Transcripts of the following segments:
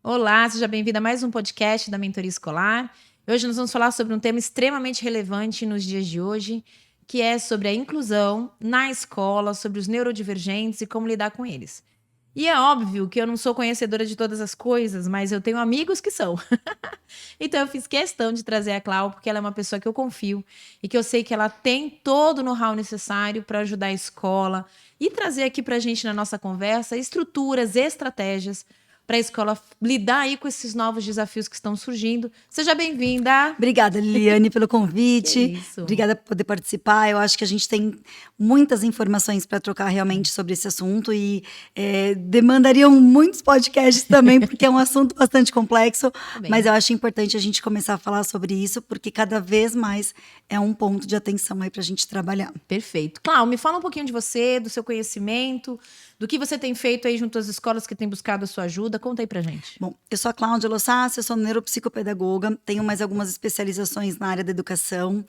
Olá, seja bem-vinda a mais um podcast da Mentoria Escolar. Hoje nós vamos falar sobre um tema extremamente relevante nos dias de hoje, que é sobre a inclusão na escola, sobre os neurodivergentes e como lidar com eles. E é óbvio que eu não sou conhecedora de todas as coisas, mas eu tenho amigos que são. Então eu fiz questão de trazer a Clau, porque ela é uma pessoa que eu confio e que eu sei que ela tem todo o know-how necessário para ajudar a escola e trazer aqui para a gente na nossa conversa estruturas, estratégias para a escola lidar aí com esses novos desafios que estão surgindo. Seja bem-vinda. Obrigada, Liliane, pelo Que convite. isso. Obrigada por poder participar. Eu acho que a gente tem muitas informações para trocar realmente sobre esse assunto e demandariam muitos podcasts também, porque é um assunto bastante complexo, mas eu acho importante a gente começar a falar sobre isso, porque cada vez mais é um ponto de atenção aí para a gente trabalhar. Perfeito. Clau, me fala um pouquinho de você, do seu conhecimento, do que você tem feito aí junto às escolas que têm buscado a sua ajuda. Conta aí pra gente. Bom, eu sou a Cláudia Lossassi, eu sou neuropsicopedagoga, tenho mais algumas especializações na área da educação,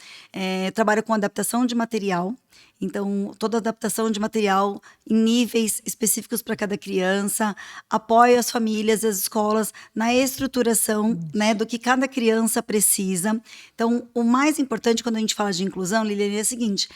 trabalho com adaptação de material, então toda adaptação de material em níveis específicos para cada criança, apoio as famílias, as escolas na estruturação, né, do que cada criança precisa. Então, o mais importante quando a gente fala de inclusão, Liliane, é o seguinte: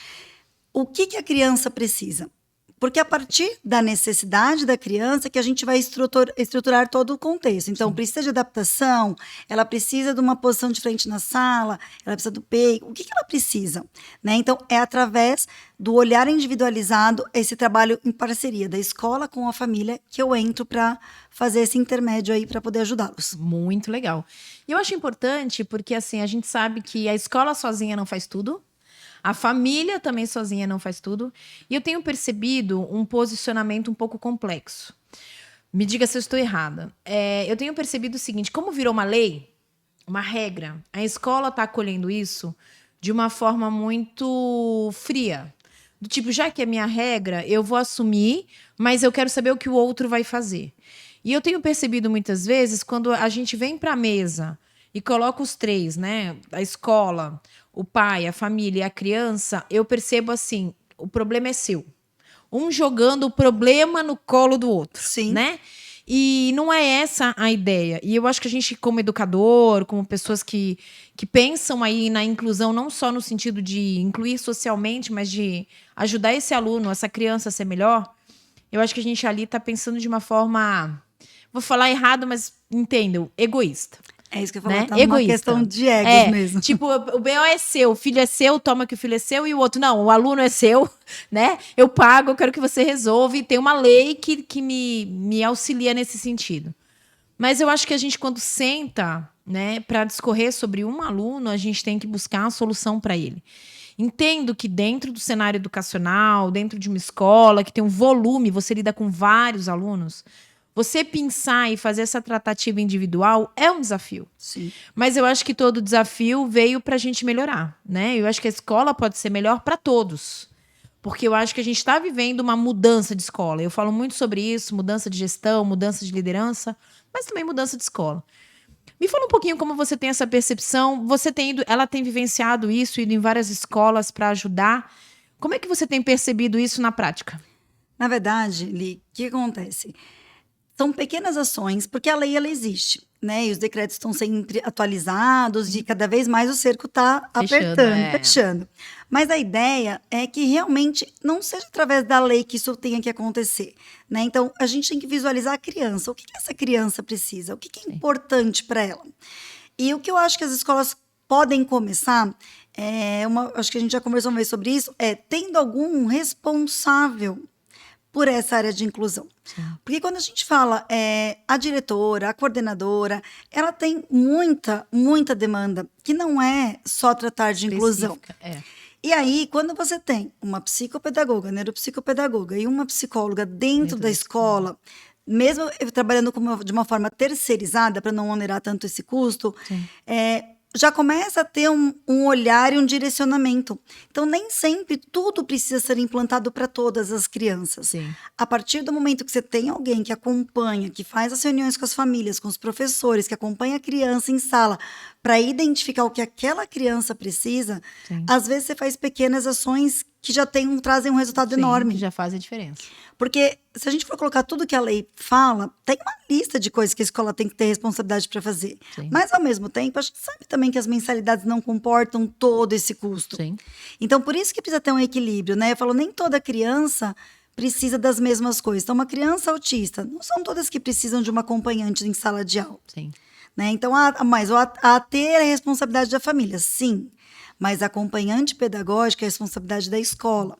o que a criança precisa? Porque a partir da necessidade da criança que a gente vai estruturar todo o contexto. Então, Sim. Precisa de adaptação, ela precisa de uma posição de frente na sala, ela precisa do peito. O que ela precisa? Né? Então, é através do olhar individualizado, esse trabalho em parceria da escola com a família, que eu entro para fazer esse intermédio aí para poder ajudá-los. Muito legal. E eu acho importante porque, assim, a gente sabe que a escola sozinha não faz tudo. A família também sozinha não faz tudo. E eu tenho percebido um posicionamento um pouco complexo. Me diga se eu estou errada. Eu tenho percebido o seguinte: como virou uma lei, uma regra, a escola está acolhendo isso de uma forma muito fria. Do tipo, já que é minha regra, eu vou assumir, mas eu quero saber o que o outro vai fazer. E eu tenho percebido muitas vezes, quando a gente vem para a mesa e coloca os três, né? A escola, o pai, a família e a criança, eu percebo assim: o problema é seu. Um jogando o problema no colo do outro. Sim. Né? E não é essa a ideia. E eu acho que a gente, como educador, como pessoas que pensam aí na inclusão, não só no sentido de incluir socialmente, mas de ajudar esse aluno, essa criança a ser melhor, eu acho que a gente ali está pensando de uma forma, vou falar errado, mas entendam, egoísta. É isso que eu falei, né? Tá uma questão de egos mesmo. Tipo, o BO é seu, o filho é seu, toma que o filho é seu, e o outro, não, o aluno é seu, né? Eu pago, eu quero que você resolva, e tem uma lei que me auxilia nesse sentido. Mas eu acho que a gente, quando senta, né, para discorrer sobre um aluno, a gente tem que buscar uma solução para ele. Entendo que dentro do cenário educacional, dentro de uma escola que tem um volume, você lida com vários alunos, você pensar e fazer essa tratativa individual é um desafio. Sim. Mas eu acho que todo desafio veio para a gente melhorar, né? Eu acho que a escola pode ser melhor para todos. Porque eu acho que a gente está vivendo uma mudança de escola. Eu falo muito sobre isso, mudança de gestão, mudança de liderança, mas também mudança de escola. Me fala um pouquinho como você tem essa percepção. Ela tem vivenciado isso, ido em várias escolas para ajudar. Como é que você tem percebido isso na prática? Na verdade, Li, o que acontece? São pequenas ações, porque a lei ela existe, né? E os decretos estão sempre atualizados e cada vez mais o cerco está apertando, fechando. Mas a ideia é que realmente não seja através da lei que isso tenha que acontecer, né? Então, a gente tem que visualizar a criança. O que essa criança precisa? O que é importante para ela? E o que eu acho que as escolas podem começar, acho que a gente já conversou uma vez sobre isso, tendo algum responsável por essa área de inclusão. Sim. Porque quando a gente fala a diretora, a coordenadora, ela tem muita demanda, que não é só tratar de inclusão. E aí, quando você tem uma psicopedagoga, neuropsicopedagoga e uma psicóloga dentro da escola, mesmo trabalhando de uma forma terceirizada, para não onerar tanto esse custo, já começa a ter um olhar e um direcionamento. Então, nem sempre tudo precisa ser implantado para todas as crianças. Sim. A partir do momento que você tem alguém que acompanha, que faz as reuniões com as famílias, com os professores, que acompanha a criança em sala, para identificar o que aquela criança precisa, às vezes você faz pequenas ações que já trazem um resultado enorme. Que já faz a diferença. Porque se a gente for colocar tudo que a lei fala, tem uma lista de coisas que a escola tem que ter responsabilidade para fazer. Sim. Mas, ao mesmo tempo, a gente sabe também que as mensalidades não comportam todo esse custo. Sim. Então, por isso que precisa ter um equilíbrio, né? Eu falo, nem toda criança precisa das mesmas coisas. Então, uma criança autista, não são todas que precisam de uma acompanhante em sala de aula. Sim. Né? Então, mas a ter a responsabilidade da família, sim. Mas a acompanhante pedagógica é a responsabilidade da escola.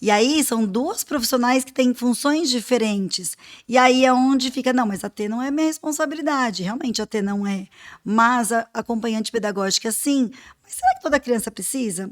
E aí, são duas profissionais que têm funções diferentes. E aí é onde fica, não, mas a T não é minha responsabilidade. Realmente, a T não é. Mas a acompanhante pedagógica, sim. Mas será que toda criança precisa?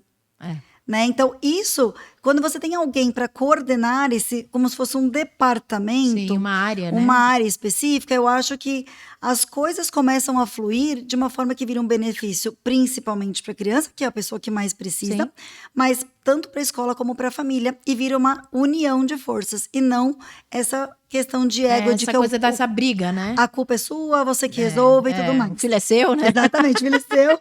Né? Então, isso, quando você tem alguém para coordenar como se fosse um departamento, sim, uma área, né? Uma área específica, eu acho que as coisas começam a fluir de uma forma que vira um benefício, principalmente para a criança, que é a pessoa que mais precisa, mas tanto para a escola como para a família, e vira uma união de forças, e não essa questão de ego, de essa que coisa dessa briga, né? A culpa é sua, você que resolve e tudo mais. O filho é seu, né? Exatamente, o filho é seu.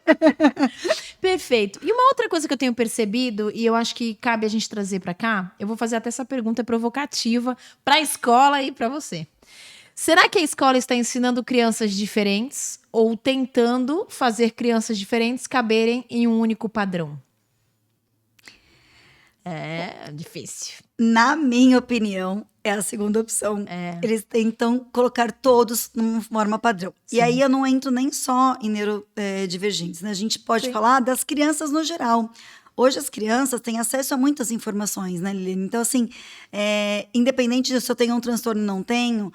Perfeito. E uma outra coisa que eu tenho percebido, e eu acho que cabe a gente trazer para cá, eu vou fazer até essa pergunta provocativa para a escola e para você. Será que a escola está ensinando crianças diferentes ou tentando fazer crianças diferentes caberem em um único padrão? É difícil. Na minha opinião, é a segunda opção. Eles tentam colocar todos numa forma padrão. Sim. E aí eu não entro nem só em neurodivergentes, né? A gente pode falar das crianças no geral. Hoje as crianças têm acesso a muitas informações, né, Liliane? Então, assim, independente de se eu tenho um transtorno ou não tenho,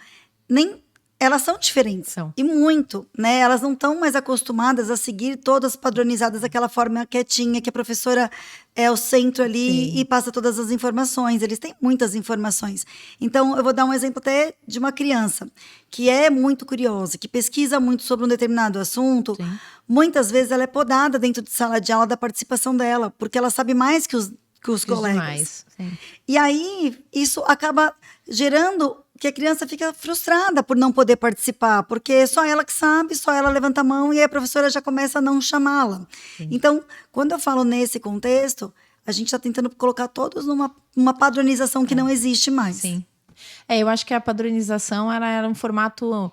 elas são diferentes. E muito, né? Elas não estão mais acostumadas a seguir todas padronizadas daquela forma quietinha, que a professora é o centro ali e passa todas as informações. Eles têm muitas informações. Então, eu vou dar um exemplo até de uma criança que é muito curiosa, que pesquisa muito sobre um determinado assunto. Sim. Muitas vezes ela é podada dentro de sala de aula da participação dela, porque ela sabe mais que os colegas. E aí, isso acaba gerando que a criança fica frustrada por não poder participar, porque só ela que sabe, só ela levanta a mão e a professora já começa a não chamá-la. Então, quando eu falo nesse contexto, a gente está tentando colocar todos numa padronização que não existe mais. Sim. Eu acho que a padronização ela era um formato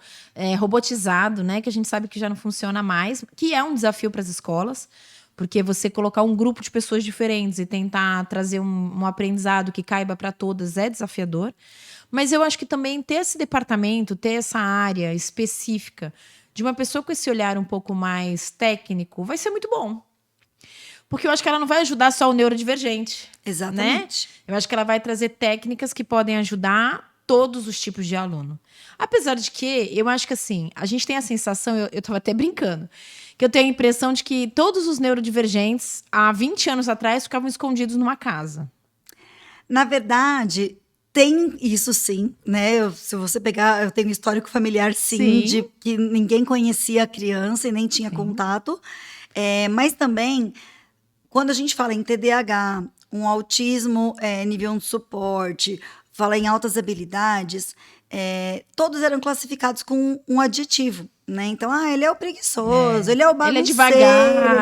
robotizado, né, que a gente sabe que já não funciona mais, que é um desafio para as escolas, porque você colocar um grupo de pessoas diferentes e tentar trazer um aprendizado que caiba para todas é desafiador. Mas eu acho que também ter esse departamento, ter essa área específica de uma pessoa com esse olhar um pouco mais técnico vai ser muito bom. Porque eu acho que ela não vai ajudar só o neurodivergente. Exatamente. Né? Eu acho que ela vai trazer técnicas que podem ajudar todos os tipos de aluno. Apesar de que, eu acho que assim, a gente tem a sensação, eu estava até brincando, que eu tenho a impressão de que todos os neurodivergentes, há 20 anos atrás, ficavam escondidos numa casa. Na verdade, tem isso sim, né? Se você pegar, eu tenho um histórico familiar sim. De que ninguém conhecia a criança e nem tinha contato. Mas também, quando a gente fala em TDAH, um autismo nível 1 de suporte, fala em altas habilidades, todos eram classificados com um adjetivo, né? Então, ele é o preguiçoso, ele é o bagunceiro, ele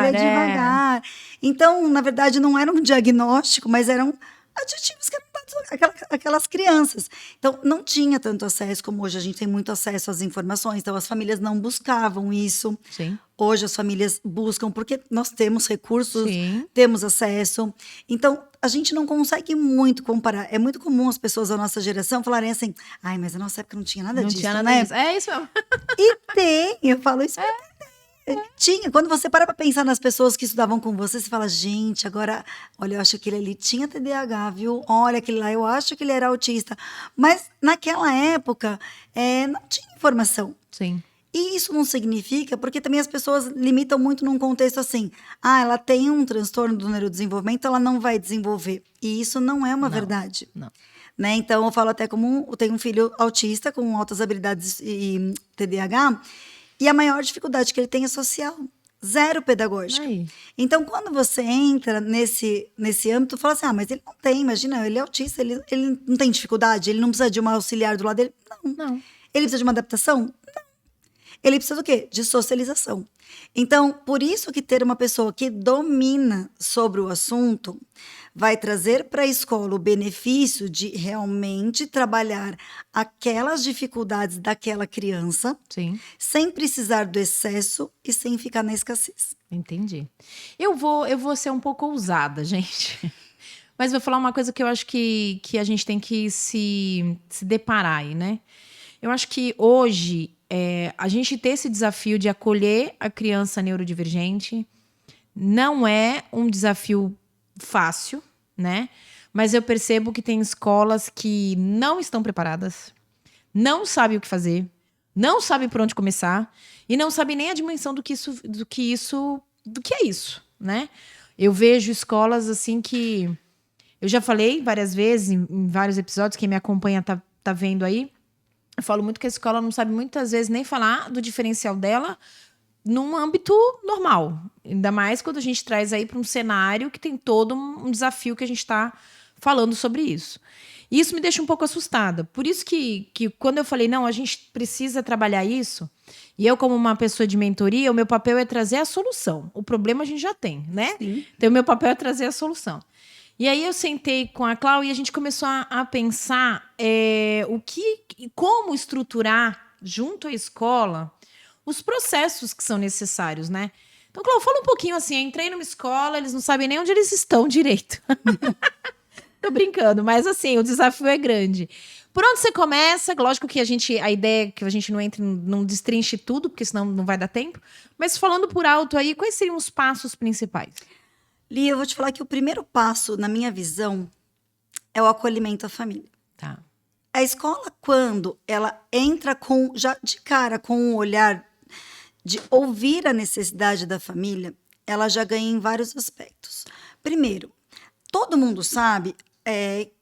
é devagar. Então, na verdade, não era um diagnóstico, mas eram adjetivos que eram dados àquelas crianças. Então, não tinha tanto acesso como hoje. A gente tem muito acesso às informações. Então, as famílias não buscavam isso. Sim. Hoje, as famílias buscam porque nós temos recursos, temos acesso. Então, a gente não consegue muito comparar. É muito comum as pessoas da nossa geração falarem assim, mas na nossa época não tinha nada disso, né? Disso. É isso mesmo. E eu falo isso tinha. Quando você para pensar nas pessoas que estudavam com você, você fala, gente, agora, olha, eu acho que ele ali tinha TDAH, viu? Olha, aquele lá, eu acho que ele era autista. Mas naquela época, não tinha informação. Sim. E isso não significa, porque também as pessoas limitam muito num contexto assim, ela tem um transtorno do neurodesenvolvimento, ela não vai desenvolver. E isso não é uma verdade. Não. Né? Então, eu falo até como eu tenho um filho autista com altas habilidades e TDAH, e a maior dificuldade que ele tem é social. Zero pedagógica. Então, quando você entra nesse âmbito, fala assim, mas ele não tem, imagina, ele é autista, ele não tem dificuldade, ele não precisa de uma auxiliar do lado dele? Não. Ele precisa de uma adaptação? Não. ele precisa do quê? De socialização. Então, por isso que ter uma pessoa que domina sobre o assunto vai trazer para a escola o benefício de realmente trabalhar aquelas dificuldades daquela criança, Sim. sem precisar do excesso e sem ficar na escassez. Entendi. Eu vou ser um pouco ousada, gente. Mas vou falar uma coisa que eu acho que a gente tem que se deparar aí, né? Eu acho que hoje a gente ter esse desafio de acolher a criança neurodivergente não é um desafio fácil, né? Mas eu percebo que tem escolas que não estão preparadas, não sabem o que fazer, não sabem por onde começar e não sabem nem a dimensão do que é isso, né? Eu vejo escolas assim que eu já falei várias vezes em vários episódios, quem me acompanha tá vendo aí. Eu falo muito que a escola não sabe muitas vezes nem falar do diferencial dela num âmbito normal. Ainda mais quando a gente traz aí para um cenário que tem todo um desafio que a gente está falando sobre isso. E isso me deixa um pouco assustada. Por isso que quando eu falei, não, a gente precisa trabalhar isso, e eu como uma pessoa de mentoria, o meu papel é trazer a solução. O problema a gente já tem, né? Sim. Então o meu papel é trazer a solução. E aí eu sentei com a Clau e a gente começou a pensar como estruturar junto à escola os processos que são necessários, né? Então, Clau, fala um pouquinho assim, eu entrei numa escola, eles não sabem nem onde eles estão direito. Tô brincando, mas assim, o desafio é grande. Por onde você começa? Lógico que a ideia é que a gente não entre, não destrinche tudo, porque senão não vai dar tempo. Mas falando por alto aí, quais seriam os passos principais? Lia, eu vou te falar que o primeiro passo, na minha visão, é o acolhimento à família. Tá. A escola, quando ela entra já de cara com um olhar de ouvir a necessidade da família, ela já ganha em vários aspectos. Primeiro, todo mundo sabe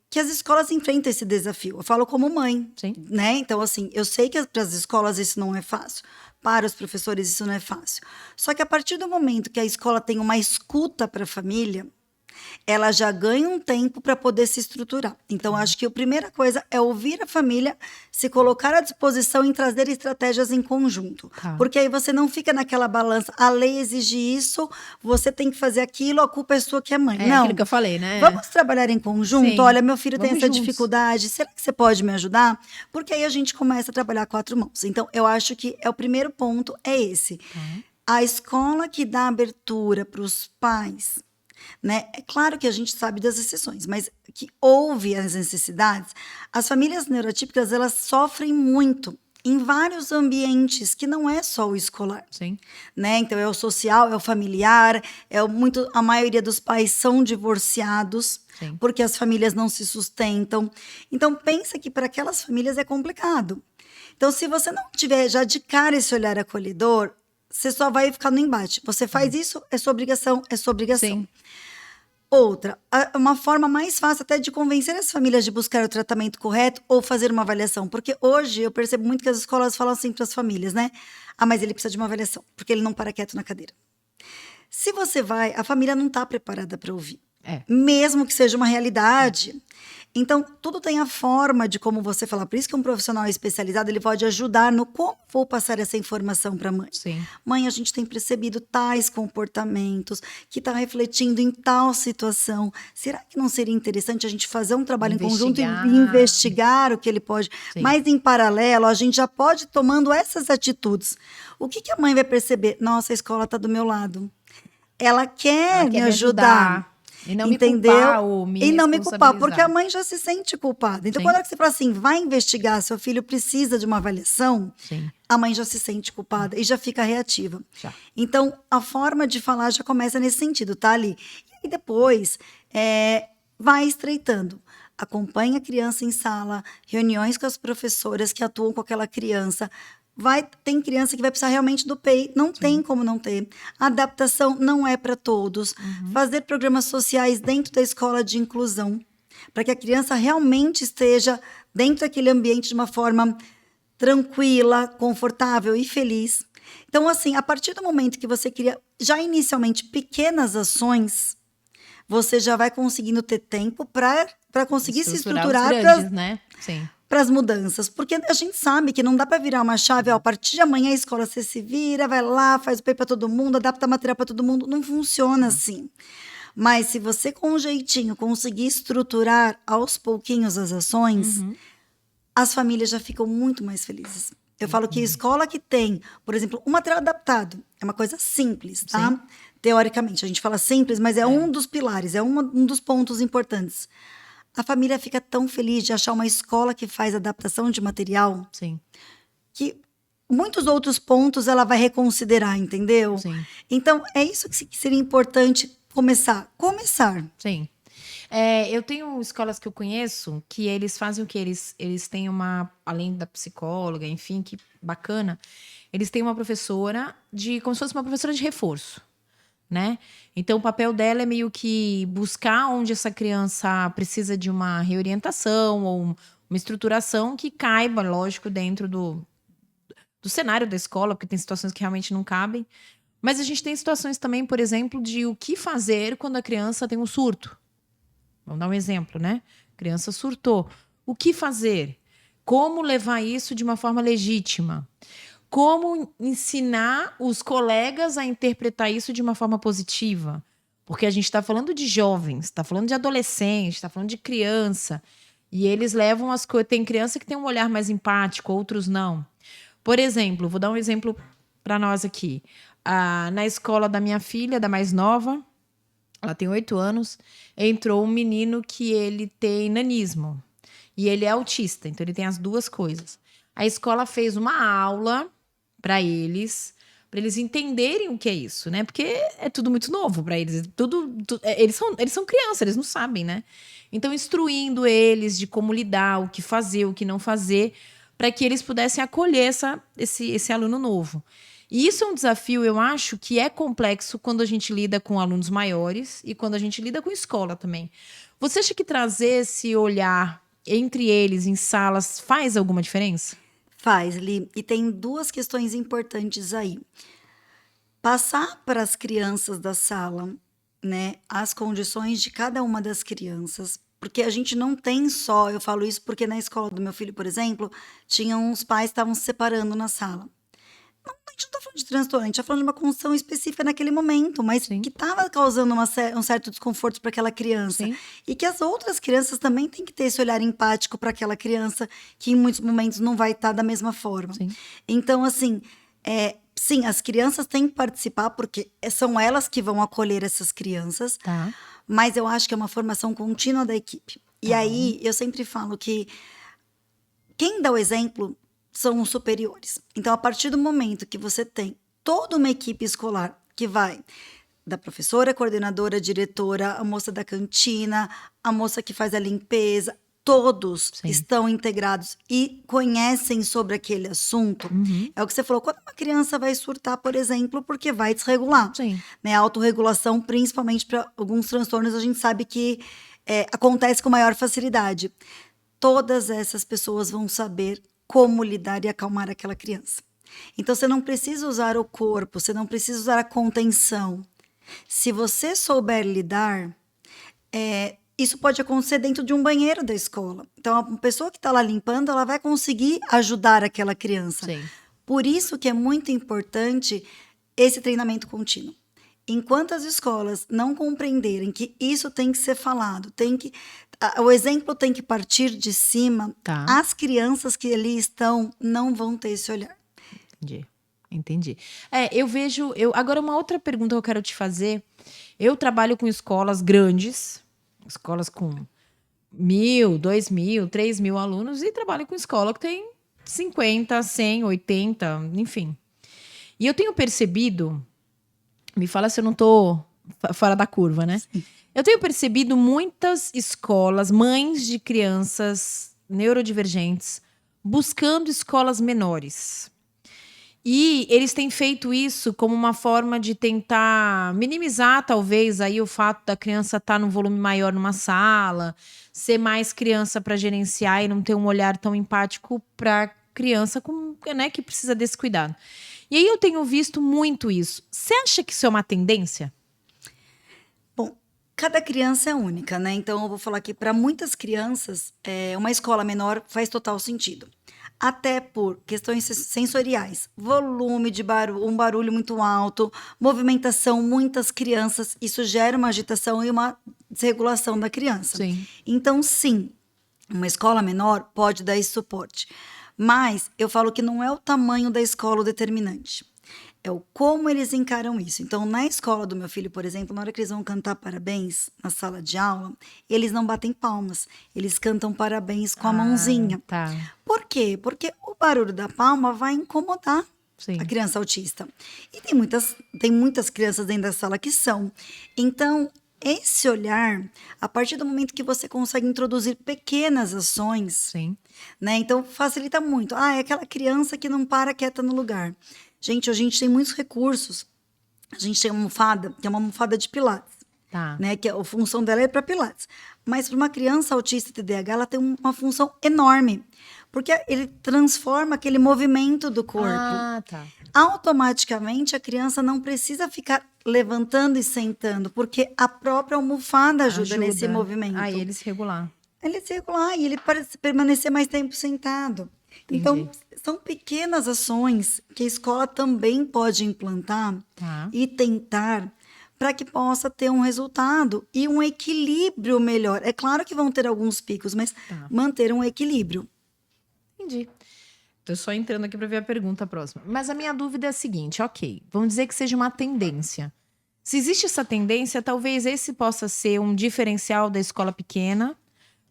que as escolas enfrentam esse desafio. Eu falo como mãe, Sim. né? Então, assim, eu sei que para as escolas isso não é fácil. Para os professores isso não é fácil. Só que a partir do momento que a escola tem uma escuta para a família, ela já ganha um tempo para poder se estruturar. Então, acho que a primeira coisa é ouvir a família, se colocar à disposição em trazer estratégias em conjunto. Tá. Porque aí você não fica naquela balança, a lei exige isso, você tem que fazer aquilo, a culpa é sua que é mãe. Não. Aquilo que eu falei, né? Vamos trabalhar em conjunto? Sim. Olha, meu filho tem Vamos essa juntos. dificuldade, será que você pode me ajudar? Porque aí a gente começa a trabalhar quatro mãos. Então, eu acho que o primeiro ponto é esse. A escola que dá abertura para os pais, né? É claro que a gente sabe das exceções, mas que ouve as necessidades. As famílias neurotípicas, elas sofrem muito em vários ambientes, que não é só o escolar. Sim. Né? Então, é o social, é o familiar, a maioria dos pais são divorciados, Sim. porque as famílias não se sustentam. Então, pensa que para aquelas famílias é complicado. Então, se você não tiver já de cara esse olhar acolhedor, você só vai ficar no embate. Você faz isso, é sua obrigação, é sua obrigação. Sim. Outra, uma forma mais fácil até de convencer as famílias de buscar o tratamento correto ou fazer uma avaliação. Porque hoje eu percebo muito que as escolas falam assim para as famílias, né? Ah, mas ele precisa de uma avaliação, porque ele não para quieto na cadeira. Se você vai, a família não está preparada para ouvir. Mesmo que seja uma realidade. Então, tudo tem a forma de como você falar. Por isso que um profissional especializado, ele pode ajudar no como vou passar essa informação para a mãe. Sim. Mãe, a gente tem percebido tais comportamentos que está refletindo em tal situação. Será que não seria interessante a gente fazer um trabalho em conjunto e investigar o que ele pode? Sim. Mas, em paralelo, a gente já pode ir tomando essas atitudes. O que a mãe vai perceber? Nossa, a escola está do meu lado. Ela quer me ajudar. E não entendeu? Me culpar ou me e não me culpar, porque a responsabilizar. mãe já se sente culpada. Então, Sim. quando você fala assim, vai investigar, seu filho precisa de uma avaliação, Sim. a mãe já se sente culpada e já fica reativa. Já. Então, a forma de falar já começa nesse sentido, tá, ali? E depois, vai estreitando. Acompanha a criança em sala, reuniões com as professoras que atuam com aquela criança. Tem criança que vai precisar realmente do PEI, não tem como não ter. A adaptação não é para todos. Fazer programas sociais dentro da escola de inclusão, para que a criança realmente esteja dentro daquele ambiente de uma forma tranquila, confortável e feliz. Então, assim, a partir do momento que você cria já inicialmente pequenas ações, você já vai conseguindo ter tempo para conseguir se estruturar os grandes, né? Sim. para as mudanças? Porque a gente sabe que não dá para virar uma chave, ó, a partir de amanhã a escola você se vira, vai lá, faz o P para todo mundo, adapta material para todo mundo. Não funciona assim. Mas se você, com um jeitinho, conseguir estruturar aos pouquinhos as ações, as famílias já ficam muito mais felizes. Eu falo que a escola que tem, por exemplo, um material adaptado, é uma coisa simples, tá? Sim. Teoricamente, a gente fala simples, mas é um dos pilares, é um dos pontos importantes. A família fica tão feliz de achar uma escola que faz adaptação de material, sim, que muitos outros pontos ela vai reconsiderar, entendeu? Sim. Então, é isso que seria importante começar. Sim. Eu tenho escolas que eu conheço que eles fazem o que? Eles têm além da psicóloga, enfim, que bacana, eles têm uma professora como se fosse uma professora de reforço, né? Então, o papel dela é meio que buscar onde essa criança precisa de uma reorientação ou uma estruturação que caiba, lógico, dentro do cenário da escola, porque tem situações que realmente não cabem. Mas a gente tem situações também, por exemplo, de o que fazer quando a criança tem um surto. Vamos dar um exemplo, né? A criança surtou. O que fazer? Como levar isso de uma forma legítima? Como ensinar os colegas a interpretar isso de uma forma positiva? Porque a gente está falando de jovens, está falando de adolescentes, está falando de criança. E eles levam as coisas. Tem criança que tem um olhar mais empático, outros não. Por exemplo, vou dar um exemplo para nós aqui. Na escola da minha filha, da mais nova, ela tem 8 anos, entrou um menino que ele tem nanismo. E ele é autista, então ele tem as duas coisas. A escola fez uma aula para eles entenderem o que é isso, né? Porque é tudo muito novo para eles. Eles são crianças, eles não sabem, né? Então, instruindo eles de como lidar, o que fazer, o que não fazer, para que eles pudessem acolher esse aluno novo. E isso é um desafio, eu acho, que é complexo quando a gente lida com alunos maiores e quando a gente lida com escola também. Você acha que trazer esse olhar entre eles em salas faz alguma diferença? Faz, Li. E tem 2 questões importantes aí. Passar para as crianças da sala, né, as condições de cada uma das crianças, porque a gente não tem só, eu falo isso porque na escola do meu filho, por exemplo, tinham uns pais que estavam se separando na sala. Não, a gente não está falando de transtorno, a gente está falando de uma condição específica naquele momento, mas Sim. que estava causando um certo desconforto para aquela criança. Sim. E que as outras crianças também têm que ter esse olhar empático para aquela criança, que em muitos momentos não vai estar da mesma forma. Sim. Então, assim, sim, as crianças têm que participar, porque são elas que vão acolher essas crianças, Tá. mas eu acho que é uma formação contínua da equipe. E aí, eu sempre falo que quem dá o exemplo são os superiores. Então, a partir do momento que você tem toda uma equipe escolar que vai da professora, coordenadora, diretora, a moça da cantina, a moça que faz a limpeza, todos Sim. estão integrados e conhecem sobre aquele assunto. É o que você falou, quando uma criança vai surtar, por exemplo, porque vai desregular. Sim. Né? A autorregulação, principalmente para alguns transtornos, a gente sabe que acontece com maior facilidade. Todas essas pessoas vão saber como lidar e acalmar aquela criança. Então, você não precisa usar o corpo, você não precisa usar a contenção. Se você souber lidar, isso pode acontecer dentro de um banheiro da escola. Então, a pessoa que está lá limpando, ela vai conseguir ajudar aquela criança. Sim. Por isso que é muito importante esse treinamento contínuo. Enquanto as escolas não compreenderem que isso tem que ser falado, o exemplo tem que partir de cima, Tá. as crianças que ali estão não vão ter esse olhar. Entendi. Eu vejo. Agora, uma outra pergunta que eu quero te fazer. Eu trabalho com escolas grandes, escolas com 1.000, 2.000, 3.000 alunos, e trabalho com escola que tem 50, 100, 80, enfim. E eu tenho percebido. Me fala se eu não tô fora da curva, né? Sim. Eu tenho percebido muitas escolas, mães de crianças neurodivergentes, buscando escolas menores. E eles têm feito isso como uma forma de tentar minimizar, talvez, aí o fato da criança estar num volume maior numa sala, ser mais criança para gerenciar e não ter um olhar tão empático para criança que precisa desse cuidado. E aí eu tenho visto muito isso. Você acha que isso é uma tendência? Bom, Cada criança é única, né? Então, eu vou falar que para muitas crianças, uma escola menor faz total sentido. Até por questões sensoriais, volume de barulho, um barulho muito alto, movimentação, muitas crianças, isso gera uma agitação e uma desregulação da criança. Sim. Então, sim, uma escola menor pode dar esse suporte. Mas eu falo que não é o tamanho da escola o determinante. É o como eles encaram isso. Então, na escola do meu filho, por exemplo, na hora que eles vão cantar parabéns na sala de aula, eles não batem palmas. Eles cantam parabéns com a mãozinha. Tá. Por quê? Porque o barulho da palma vai incomodar Sim. a criança autista. E tem muitas crianças dentro da sala que são. Então, esse olhar, a partir do momento que você consegue introduzir pequenas ações, Sim. né? Então, facilita muito. É aquela criança que não para quieta no lugar. Gente, a gente tem muitos recursos. A gente tem uma almofada, que é uma almofada de pilates. Tá. Né? Que a função dela é para pilates. Mas para uma criança autista TDAH, ela tem uma função enorme. Porque ele transforma aquele movimento do corpo. Tá. Automaticamente, a criança não precisa ficar levantando e sentando, porque a própria almofada ajuda nesse movimento. Aí ele se regular. Ele se regular e ele parece permanecer mais tempo sentado. Entendi. Então, são pequenas ações que a escola também pode implantar e tentar para que possa ter um resultado e um equilíbrio melhor. É claro que vão ter alguns picos, mas manter um equilíbrio. Entendi. Tô só entrando aqui para ver a pergunta próxima. Mas a minha dúvida é a seguinte, ok, vamos dizer que seja uma tendência. Se existe essa tendência, talvez esse possa ser um diferencial da escola pequena,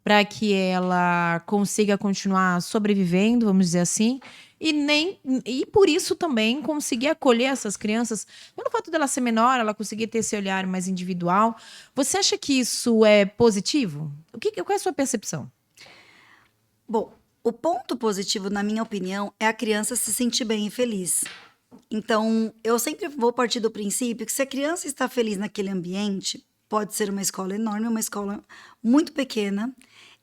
para que ela consiga continuar sobrevivendo, vamos dizer assim, e por isso também conseguir acolher essas crianças, pelo fato dela ser menor, ela conseguir ter esse olhar mais individual. Você acha que isso é positivo? Qual é a sua percepção? Bom, o ponto positivo, na minha opinião, é a criança se sentir bem e feliz. Então, eu sempre vou partir do princípio que se a criança está feliz naquele ambiente, pode ser uma escola enorme, uma escola muito pequena,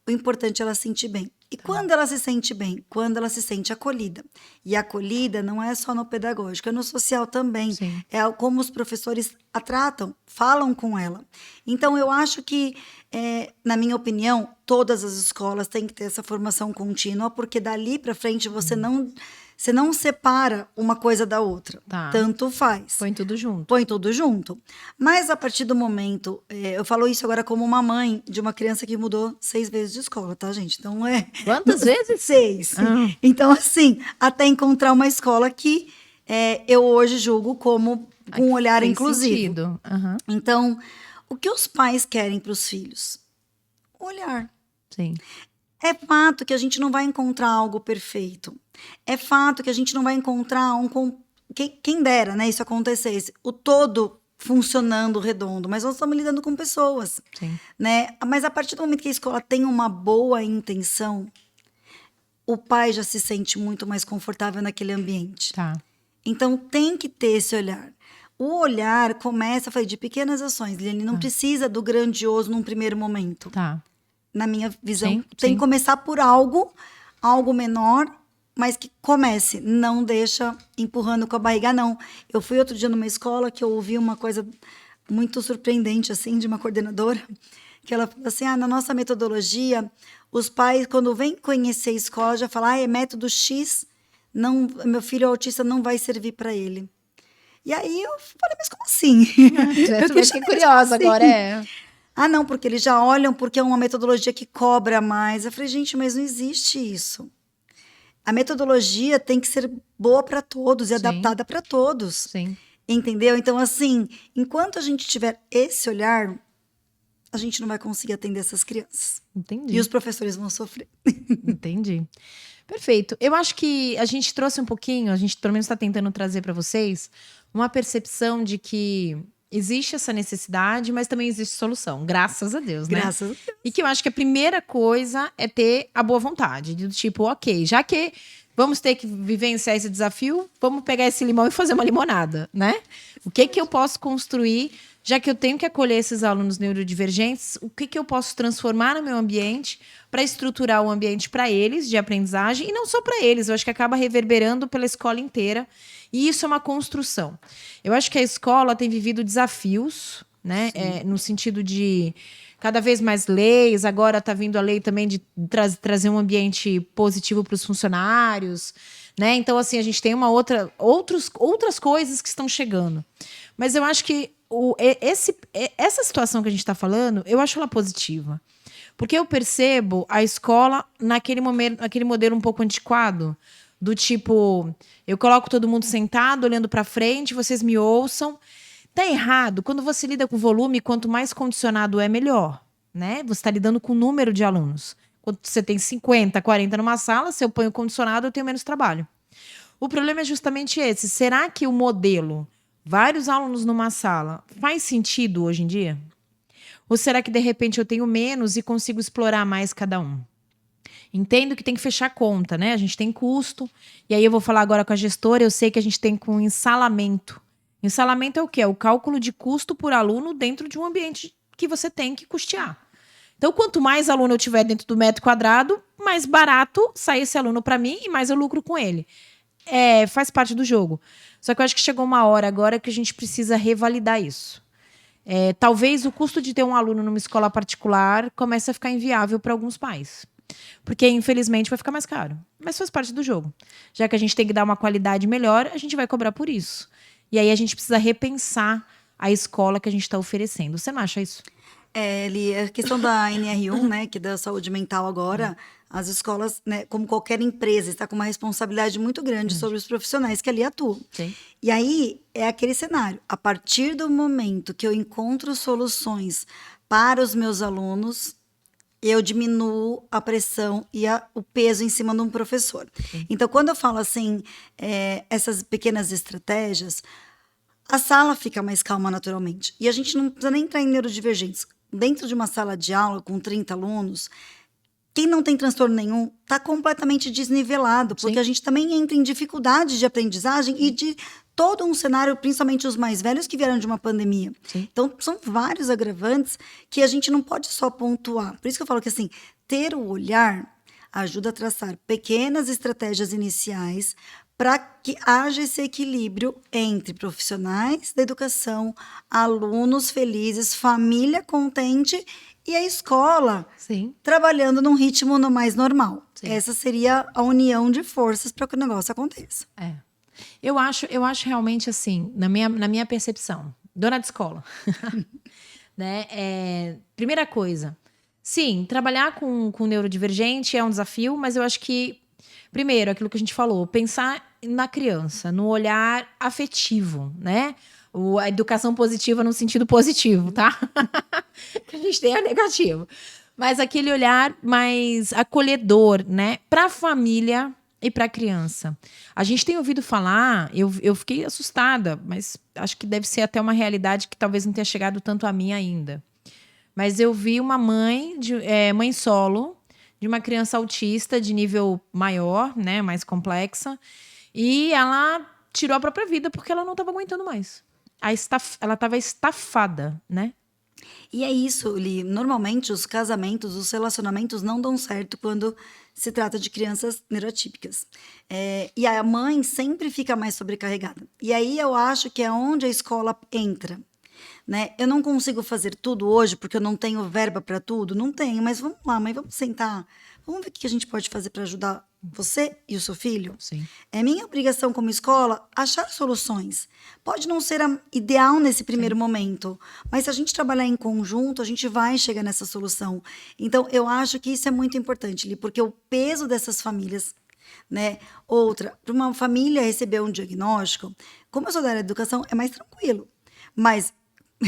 o importante é ela se sentir bem. E quando ela se sente bem? Quando ela se sente acolhida. E a acolhida não é só no pedagógico, é no social também. Sim. É como os professores a tratam, falam com ela. Então, eu acho que, na minha opinião, todas as escolas têm que ter essa formação contínua, porque dali para frente você não separa uma coisa da outra. Tanto faz. Põe tudo junto. Põe tudo junto. Mas a partir do momento... eu falo isso agora como uma mãe de uma criança que mudou 6 vezes de escola, tá, gente? Então, Quantas vezes? 6. Então, assim, até encontrar uma escola que eu hoje julgo como com um olhar inclusivo. Sentido. Então, o que os pais querem para os filhos? Olhar. Sim. É fato que a gente não vai encontrar algo perfeito. É fato que a gente não vai encontrar quem dera, né, isso acontecesse, o todo funcionando redondo, mas nós estamos lidando com pessoas. Sim. Né? Mas a partir do momento que a escola tem uma boa intenção, o pai já se sente muito mais confortável naquele ambiente. Então tem que ter esse olhar. O olhar começa, de pequenas ações, Liliane, não precisa do grandioso num primeiro momento. Na minha visão, tem que começar por algo menor, mas que comece, não deixa empurrando com a barriga, não. Eu fui outro dia numa escola que eu ouvi uma coisa muito surpreendente, assim, de uma coordenadora, que ela falou assim, na nossa metodologia, os pais, quando vêm conhecer a escola, já falam, é método X, não, meu filho autista não vai servir para ele. E aí eu falei, mas como assim? Eu fiquei curiosa assim. Agora, não, porque eles já olham porque é uma metodologia que cobra mais. Eu falei, gente, mas não existe isso. A metodologia tem que ser boa para todos e adaptada para todos. Sim. Entendeu? Então, assim, enquanto a gente tiver esse olhar, a gente não vai conseguir atender essas crianças. Entendi. E os professores vão sofrer. Entendi. Perfeito. Eu acho que a gente trouxe um pouquinho, a gente pelo menos está tentando trazer para vocês uma percepção de que existe essa necessidade, mas também existe solução, graças a Deus, né? Graças a Deus. E que eu acho que a primeira coisa é ter a boa vontade, do tipo, ok, já que vamos ter que vivenciar esse desafio, vamos pegar esse limão e fazer uma limonada, né? O que eu posso construir, já que eu tenho que acolher esses alunos neurodivergentes, o que eu posso transformar no meu ambiente para estruturar o ambiente para eles, de aprendizagem, e não só para eles, eu acho que acaba reverberando pela escola inteira. E isso é uma construção. Eu acho que a escola tem vivido desafios né? No sentido de cada vez mais leis, agora está vindo a lei também de trazer um ambiente positivo para os funcionários, né? Então, assim, a gente tem outras coisas que estão chegando. Mas eu acho que essa situação que a gente está falando, eu acho ela positiva. Porque eu percebo a escola naquele modelo um pouco antiquado, do tipo, eu coloco todo mundo sentado, olhando para frente, vocês me ouçam. Tá errado. Quando você lida com volume, quanto mais condicionado é, melhor, né? Você está lidando com o número de alunos. Quando você tem 50, 40 numa sala, se eu ponho condicionado, eu tenho menos trabalho. O problema é justamente esse. Será que o modelo, vários alunos numa sala, faz sentido hoje em dia? Ou será que, de repente, eu tenho menos e consigo explorar mais cada um? Entendo que tem que fechar conta, né? A gente tem custo. E aí eu vou falar agora com a gestora, eu sei que a gente tem com ensalamento. Ensalamento é o quê? É o cálculo de custo por aluno dentro de um ambiente que você tem que custear. Então, quanto mais aluno eu tiver dentro do metro quadrado, mais barato sai esse aluno para mim e mais eu lucro com ele. Faz parte do jogo. Só que eu acho que chegou uma hora agora que a gente precisa revalidar isso. Talvez o custo de ter um aluno numa escola particular comece a ficar inviável para alguns pais. Porque, infelizmente, vai ficar mais caro. Mas faz parte do jogo. Já que a gente tem que dar uma qualidade melhor, a gente vai cobrar por isso. E aí a gente precisa repensar a escola que a gente está oferecendo. Você não acha isso? A questão da NR1, né, que é da saúde mental agora, as escolas, né, como qualquer empresa, está com uma responsabilidade muito grande sobre os profissionais que ali atuam. Sim. E aí é aquele cenário. A partir do momento que eu encontro soluções para os meus alunos, eu diminuo a pressão e o peso em cima de um professor. Sim. Então, quando eu falo assim, essas pequenas estratégias, a sala fica mais calma naturalmente. E a gente não precisa nem entrar em neurodivergentes. Dentro de uma sala de aula com 30 alunos, quem não tem transtorno nenhum está completamente desnivelado, porque Sim. a gente também entra em dificuldade de aprendizagem e de todo um cenário, principalmente os mais velhos que vieram de uma pandemia. Sim. Então, são vários agravantes que a gente não pode só pontuar. Por isso que eu falo que, assim, ter o olhar ajuda a traçar pequenas estratégias iniciais para que haja esse equilíbrio entre profissionais da educação, alunos felizes, família contente e a escola Sim. trabalhando num ritmo mais normal. Sim. Essa seria a união de forças para que o negócio aconteça. Eu acho realmente assim, na minha percepção, dona de escola, né? Primeira coisa, sim, trabalhar com neurodivergente é um desafio, mas eu acho que, primeiro, aquilo que a gente falou, pensar na criança, no olhar afetivo, né? A educação positiva no sentido positivo, tá? Que a gente tem a negativo. Mas aquele olhar mais acolhedor, né? Para a família e para a criança. A gente tem ouvido falar, eu fiquei assustada, mas acho que deve ser até uma realidade que talvez não tenha chegado tanto a mim ainda. Mas eu vi uma mãe solo, de uma criança autista de nível maior, né? Mais complexa. E ela tirou a própria vida porque ela não estava aguentando mais. Ela estava estafada, né? E é isso, Li. Normalmente, os casamentos, os relacionamentos não dão certo quando se trata de crianças neurotípicas. E a mãe sempre fica mais sobrecarregada. E aí eu acho que é onde a escola entra. Né? Eu não consigo fazer tudo hoje porque eu não tenho verba para tudo. Não tenho, mas vamos lá, mãe, vamos sentar. Vamos ver o que a gente pode fazer para ajudar você e o seu filho? Sim. É minha obrigação como escola achar soluções. Pode não ser a ideal nesse primeiro Sim. momento, mas se a gente trabalhar em conjunto, a gente vai chegar nessa solução. Então, eu acho que isso é muito importante, Li, porque o peso dessas famílias, né? Outra, para uma família receber um diagnóstico, como eu sou da área da educação, é mais tranquilo. Mas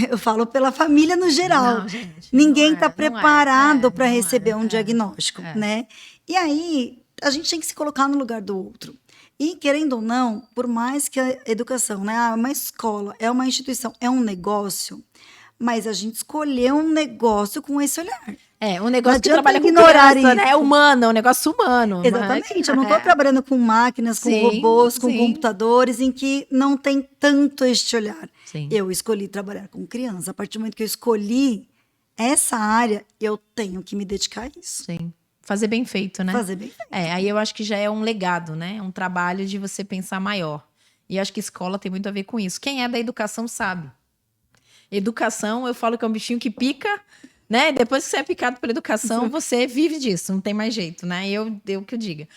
eu falo pela família no geral. Não, gente, ninguém está preparado para receber um diagnóstico, né? E aí, a gente tem que se colocar no lugar do outro. E, querendo ou não, por mais que a educação, né, é uma escola, é uma instituição, é um negócio, mas a gente escolheu um negócio com esse olhar. Um negócio que trabalha com criança, né? É humano, é um negócio humano. Exatamente. Eu não estou trabalhando com máquinas, com robôs, com computadores, em que não tem tanto este olhar. Sim. Eu escolhi trabalhar com criança. A partir do momento que eu escolhi essa área, eu tenho que me dedicar a isso. Sim. Fazer bem feito, né? Fazer bem feito. Aí eu acho que já é um legado, né? Um trabalho de você pensar maior. E eu acho que escola tem muito a ver com isso. Quem é da educação sabe. Educação, eu falo que é um bichinho que pica, né? Depois que você é picado pela educação, você vive disso, não tem mais jeito, né? Eu que eu diga.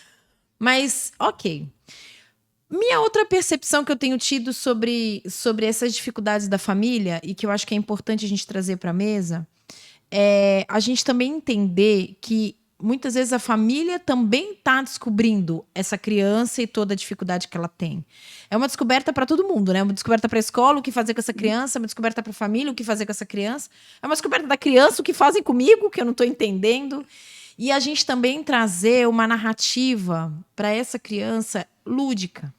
Mas, ok. Minha outra percepção que eu tenho tido sobre essas dificuldades da família, e que eu acho que é importante a gente trazer para a mesa, é a gente também entender que muitas vezes a família também está descobrindo essa criança e toda a dificuldade que ela tem. É uma descoberta para todo mundo, né? Uma descoberta para a escola, o que fazer com essa criança, uma descoberta para a família, o que fazer com essa criança. É uma descoberta da criança, o que fazem comigo, que eu não estou entendendo. E a gente também trazer uma narrativa para essa criança lúdica.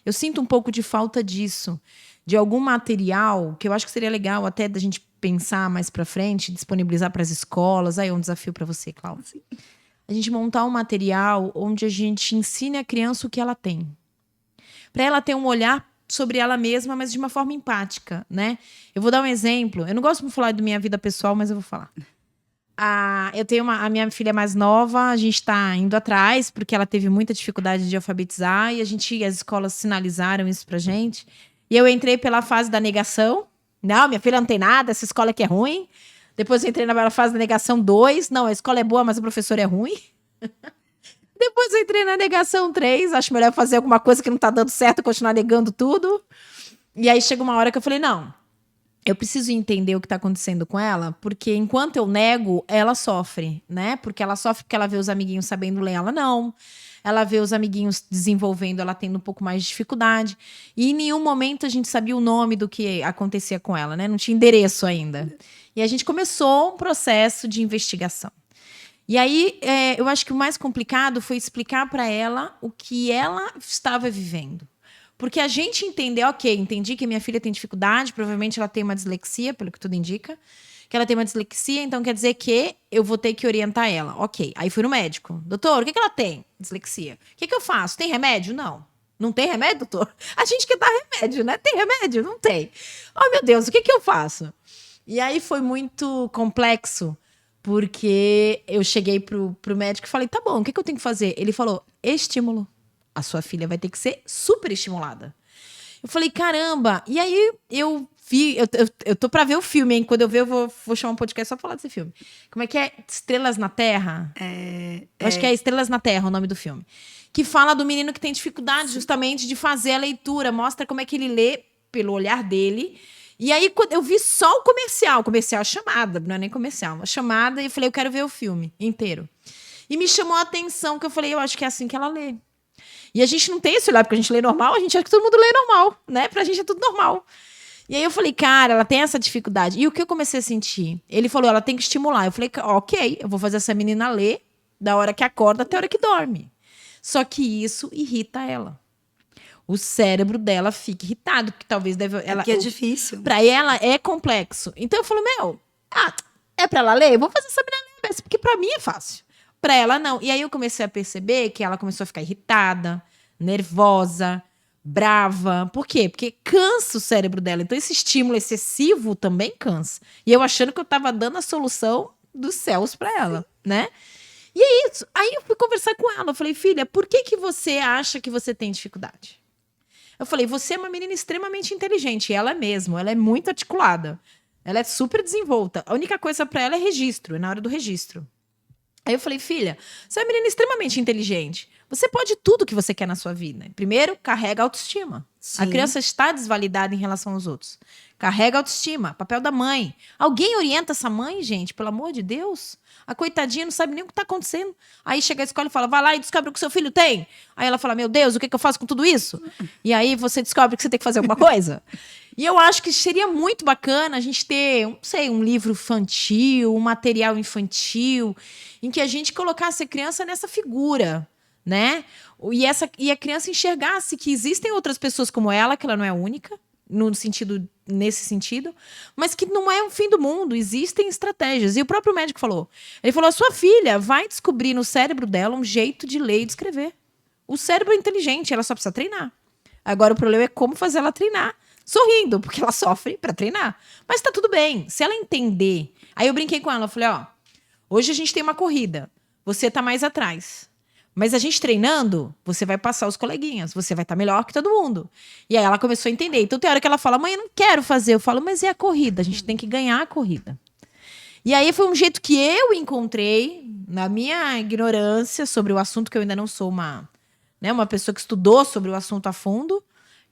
Eu sinto um pouco de falta disso, de algum material que eu acho que seria legal até da gente pensar mais para frente, disponibilizar para as escolas. Aí é um desafio para você, Cláudia. A gente montar um material onde a gente ensine a criança o que ela tem. Para ela ter um olhar sobre ela mesma, mas de uma forma empática, né? Eu vou dar um exemplo. Eu não gosto de falar da minha vida pessoal, mas eu vou falar. Eu tenho a minha filha mais nova, a gente está indo atrás, porque ela teve muita dificuldade de alfabetizar, e as escolas sinalizaram isso pra gente. E eu entrei pela fase da negação. Não, minha filha não tem nada, essa escola aqui é ruim. Depois eu entrei na fase da negação 2. Não, a escola é boa, mas o professor é ruim. Depois eu entrei na negação 3. Acho melhor fazer alguma coisa que não tá dando certo e continuar negando tudo. E aí chega uma hora que eu falei, não, eu preciso entender o que está acontecendo com ela, porque enquanto eu nego, ela sofre, né? Porque ela sofre porque ela vê os amiguinhos sabendo ler, ela não. Ela vê os amiguinhos desenvolvendo, ela tendo um pouco mais de dificuldade. E em nenhum momento a gente sabia o nome do que acontecia com ela, né? Não tinha endereço ainda. E a gente começou um processo de investigação. E aí, eu acho que o mais complicado foi explicar para ela o que ela estava vivendo. Porque a gente entendeu, ok, entendi que minha filha tem dificuldade, provavelmente ela tem uma dislexia, pelo que tudo indica, que ela tem uma dislexia, então quer dizer que eu vou ter que orientar ela. Ok, aí fui no médico. Doutor, o que ela tem? Dislexia. O que eu faço? Tem remédio? Não. Não tem remédio, doutor? A gente quer dar remédio, né? Tem remédio? Não tem. Oh, meu Deus, o que eu faço? E aí foi muito complexo, porque eu cheguei pro médico e falei, tá bom, o que eu tenho que fazer? Ele falou, estímulo. A sua filha vai ter que ser super estimulada. Eu falei, caramba. E aí eu vi, eu tô pra ver o filme, hein? Quando eu ver, eu vou chamar um podcast só pra falar desse filme. Como é que é? Estrelas na Terra? Eu acho que é Estrelas na Terra o nome do filme. Que fala do menino que tem dificuldade justamente de fazer a leitura. Mostra como é que ele lê pelo olhar dele. E aí quando eu vi só o comercial chamada, não é nem comercial, uma chamada, e eu falei, eu quero ver o filme inteiro. E me chamou a atenção, que eu falei, eu acho que é assim que ela lê. E a gente não tem esse olhar, porque a gente lê normal, a gente acha que todo mundo lê normal, né? Pra gente é tudo normal. E aí eu falei, cara, ela tem essa dificuldade. E o que eu comecei a sentir? Ele falou, ela tem que estimular. Eu falei, ok, eu vou fazer essa menina ler da hora que acorda até a hora que dorme. Só que isso irrita ela. O cérebro dela fica irritado, porque talvez é difícil. Pra ela é complexo. Então eu falo, é pra ela ler? Eu vou fazer essa menina ler, porque pra mim é fácil. Pra ela, não. E aí eu comecei a perceber que ela começou a ficar irritada, nervosa, brava. Por quê? Porque cansa o cérebro dela. Então esse estímulo excessivo também cansa. E eu achando que eu tava dando a solução dos céus pra ela, né? E é isso. Aí eu fui conversar com ela. Eu falei, filha, por que você acha que você tem dificuldade? Eu falei, você é uma menina extremamente inteligente. E ela é mesmo. Ela é muito articulada. Ela é super desenvolta. A única coisa pra ela é registro. É na hora do registro. Aí eu falei, filha, você é uma menina extremamente inteligente. Você pode tudo que você quer na sua vida. Primeiro, carrega a autoestima. Sim. A criança está desvalidada em relação aos outros. Carrega a autoestima, papel da mãe. Alguém orienta essa mãe, gente? Pelo amor de Deus. A coitadinha não sabe nem o que está acontecendo. Aí chega a escola e fala, vai lá e descobre o que seu filho tem. Aí ela fala, meu Deus, o que eu faço com tudo isso? E aí você descobre que você tem que fazer alguma coisa. E eu acho que seria muito bacana a gente ter, não sei, um livro infantil, um material infantil, em que a gente colocasse a criança nessa figura, né? E a criança enxergasse que existem outras pessoas como ela, que ela não é única, nesse sentido, mas que não é o fim do mundo, existem estratégias. E o próprio médico falou, ele falou, a sua filha vai descobrir no cérebro dela um jeito de ler e de escrever. O cérebro é inteligente, ela só precisa treinar. Agora o problema é como fazer ela treinar sorrindo, porque ela sofre para treinar. Mas tá tudo bem, se ela entender. Aí eu brinquei com ela, eu falei, hoje a gente tem uma corrida, você tá mais atrás. Mas a gente treinando, você vai passar os coleguinhas, você vai estar melhor que todo mundo. E aí ela começou a entender. Então tem hora que ela fala, mãe, eu não quero fazer. Eu falo, mas é a corrida, a gente tem que ganhar a corrida. E aí foi um jeito que eu encontrei, na minha ignorância sobre o assunto, que eu ainda não sou uma pessoa que estudou sobre o assunto a fundo.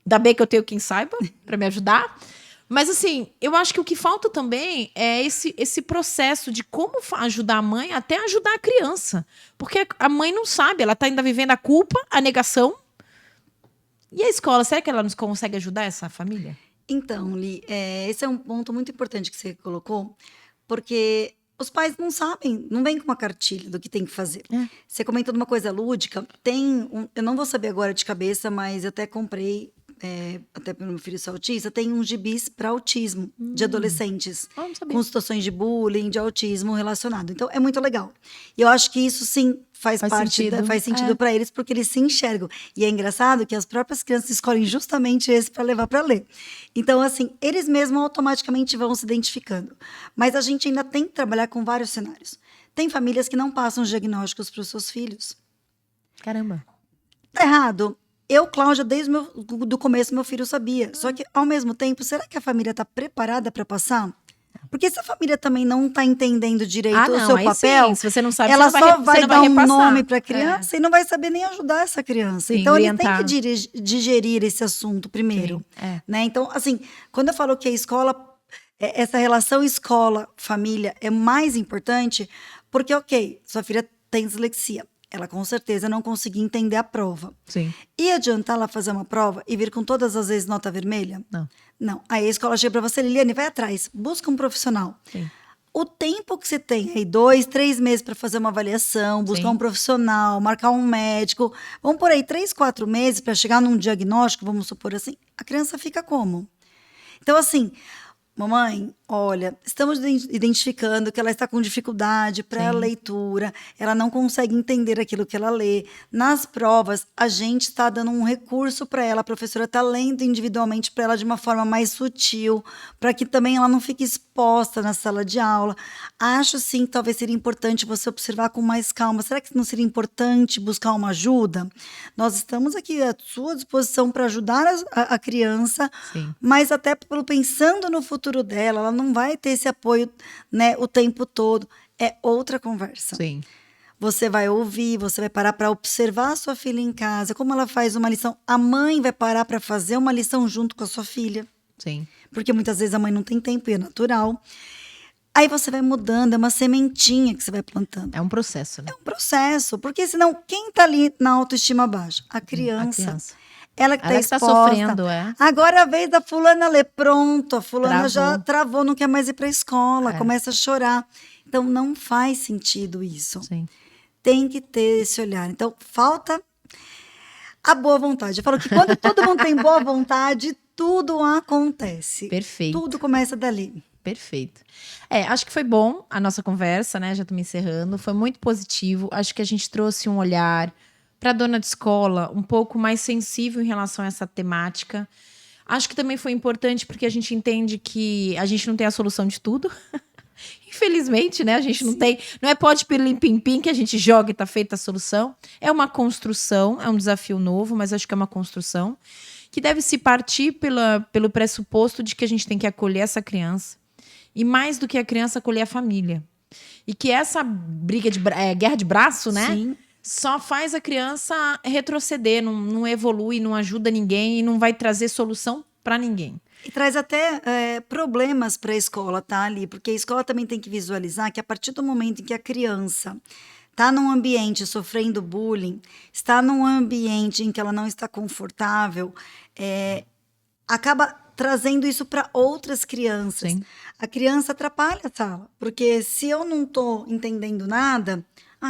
Ainda bem que eu tenho quem saiba para me ajudar. Mas, assim, eu acho que o que falta também é esse processo de como ajudar a mãe até ajudar a criança. Porque a mãe não sabe, ela está ainda vivendo a culpa, a negação. E a escola, será que ela não consegue ajudar essa família? Então, Li, esse é um ponto muito importante que você colocou, porque os pais não sabem, não vêm com uma cartilha do que tem que fazer. Você comentou de uma coisa lúdica, eu não vou saber agora de cabeça, mas eu até comprei, até para o meu filho ser autista, tem uns gibis para autismo, de adolescentes, com situações de bullying, de autismo relacionado. Então, é muito legal. E eu acho que isso, sim, faz sentido para eles, porque eles se enxergam. E é engraçado que as próprias crianças escolhem justamente esse para levar para ler. Então, assim, eles mesmos automaticamente vão se identificando. Mas a gente ainda tem que trabalhar com vários cenários. Tem famílias que não passam os diagnósticos para os seus filhos. Caramba. Tá errado. Eu, Cláudia, desde do começo, meu filho sabia. Só que, ao mesmo tempo, será que a família está preparada para passar? Porque se a família também não está entendendo direito o seu papel, sim. Se você não sabe, ela só vai dar um nome para a criança criança e não vai saber nem ajudar essa criança. Então, ele tem que digerir esse assunto primeiro. Né? Então, assim, quando eu falo que a escola, essa relação escola-família é mais importante, porque, ok, sua filha tem dislexia. Ela com certeza não conseguia entender a prova. Sim. Ia adiantar ela fazer uma prova e vir com todas as vezes nota vermelha? Não. Aí a escola chega para você, Liliane, vai atrás, busca um profissional. Sim. O tempo que você tem aí, 2, 3 meses para fazer uma avaliação, buscar um profissional, marcar um médico, vamos por aí 3, 4 meses para chegar num diagnóstico, vamos supor assim, a criança fica como? Então, assim, mamãe, olha, estamos identificando que ela está com dificuldade para a leitura, ela não consegue entender aquilo que ela lê. Nas provas, a gente está dando um recurso para ela, a professora está lendo individualmente para ela de uma forma mais sutil, para que também ela não fique exposta na sala de aula. Acho sim que talvez seria importante você observar com mais calma. Será que não seria importante buscar uma ajuda? Nós estamos aqui à sua disposição para ajudar a criança, mas até pensando no futuro dela, ela não vai ter esse apoio, né, o tempo todo. É outra conversa. Sim. Você vai ouvir, você vai parar para observar a sua filha em casa, como ela faz uma lição. A mãe vai parar para fazer uma lição junto com a sua filha. Sim. Porque muitas vezes a mãe não tem tempo e é natural. Aí você vai mudando, é uma sementinha que você vai plantando. É um processo, né? É um processo, porque senão quem está ali na autoestima baixa? A criança. Ela que está sofrendo, Agora é a vez da fulana ler. Pronto, a fulana já travou, não quer mais ir para a escola, começa a chorar. Então, não faz sentido isso. Sim. Tem que ter esse olhar. Então, falta a boa vontade. Eu falo que quando todo mundo tem boa vontade, tudo acontece. Perfeito. Tudo começa dali. Perfeito. Acho que foi bom a nossa conversa, né? Já estou me encerrando. Foi muito positivo. Acho que a gente trouxe um olhar para a dona de escola um pouco mais sensível em relação a essa temática. Acho que também foi importante porque a gente entende que a gente não tem a solução de tudo. Infelizmente, né? A gente não tem. Não é pode pirlim pim pim que a gente joga e tá feita a solução. É uma construção, é um desafio novo, mas acho que é uma construção que deve se partir pelo pressuposto de que a gente tem que acolher essa criança. E mais do que a criança, acolher a família. E que essa guerra de braço, né? Sim. Só faz a criança retroceder, não evolui, não ajuda ninguém e não vai trazer solução para ninguém. E traz até problemas para a escola, tá, ali? Porque a escola também tem que visualizar que a partir do momento em que a criança está num ambiente sofrendo bullying, está num ambiente em que ela não está confortável, acaba trazendo isso para outras crianças. Sim. A criança atrapalha a sala, porque se eu não estou entendendo nada...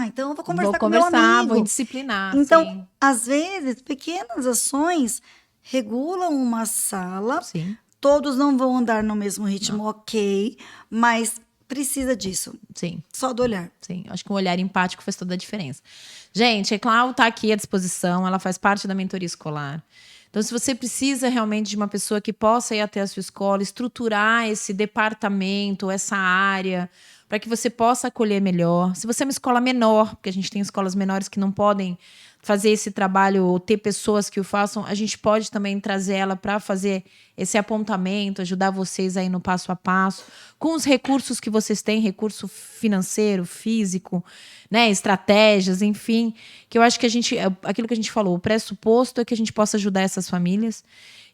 então eu vou conversar com meu amigo. Vou disciplinar. Então, sim. Às vezes, pequenas ações regulam uma sala. Sim. Todos não vão andar no mesmo ritmo, ok, mas precisa disso. Sim. Só do olhar. Sim, acho que um olhar empático faz toda a diferença. Gente, a Clau está aqui à disposição, ela faz parte da mentoria escolar. Então, se você precisa realmente de uma pessoa que possa ir até a sua escola, estruturar esse departamento, essa área, para que você possa acolher melhor. Se você é uma escola menor, porque a gente tem escolas menores que não podem fazer esse trabalho ou ter pessoas que o façam, a gente pode também trazer ela para fazer esse apontamento, ajudar vocês aí no passo a passo, com os recursos que vocês têm, recurso financeiro, físico, né, estratégias, enfim, que eu acho que aquilo que a gente falou, o pressuposto é que a gente possa ajudar essas famílias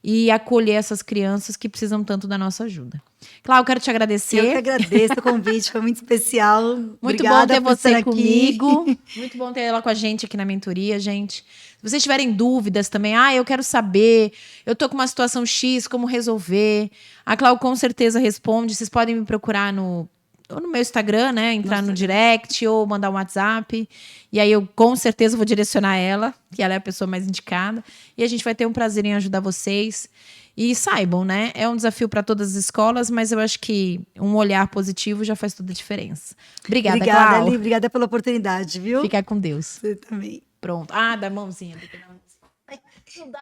e acolher essas crianças que precisam tanto da nossa ajuda. Cláudia, eu quero te agradecer. Eu que agradeço o convite, foi muito especial. Muito Obrigada bom ter você aqui comigo. Muito bom ter ela com a gente aqui na mentoria, gente. Se vocês tiverem dúvidas também, eu quero saber, eu tô com uma situação X, como resolver? A Cláudia com certeza responde. Vocês podem me procurar no meu Instagram, né? Entrar no direct ou mandar um WhatsApp. E aí eu com certeza vou direcionar ela, que ela é a pessoa mais indicada. E a gente vai ter um prazer em ajudar vocês. E saibam, né? É um desafio para todas as escolas, mas eu acho que um olhar positivo já faz toda a diferença. Obrigada, Cláudia. Ali, obrigada pela oportunidade, viu? Fica com Deus. Você também. Pronto. Dá mãozinha. Não dá.